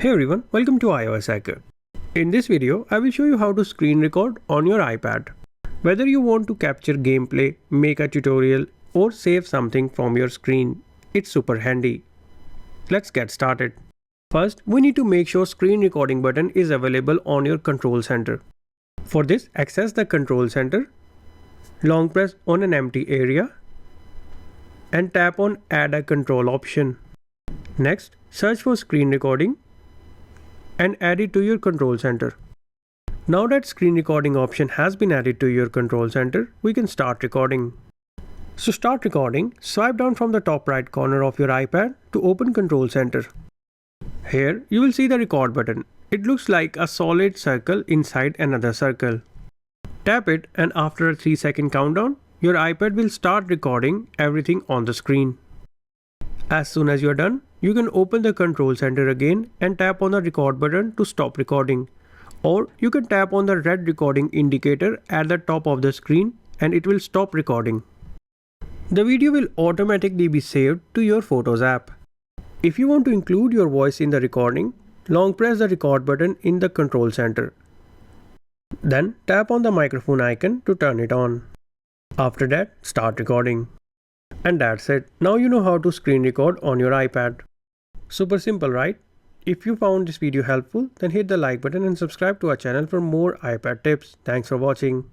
Hey everyone, welcome to iOS Hacker. In this video, I will show you how to screen record on your iPad. Whether you want to capture gameplay, make a tutorial, or save something from your screen, it's super handy. Let's get started. First, we need to make sure screen recording button is available on your control center. For this, access the control center, long press on an empty area, and tap on Add a Control option. Next, search for screen recording and add it to your control center. Now that screen recording option has been added to your control center, we can start recording. So start recording, swipe down from the top right corner of your iPad to open control center. Here you will see the record button. It looks like a solid circle inside another circle. Tap it and after a 3-second countdown, your iPad will start recording everything on the screen. As soon as you are done, you can open the control center again and tap on the record button to stop recording. Or you can tap on the red recording indicator at the top of the screen and it will stop recording. The video will automatically be saved to your Photos app. If you want to include your voice in the recording, long press the record button in the control center. Then tap on the microphone icon to turn it on. After that, start recording. And that's it. Now you know how to screen record on your iPad. Super simple, right? If you found this video helpful, then hit the like button and subscribe to our channel for more iPad tips. Thanks for watching.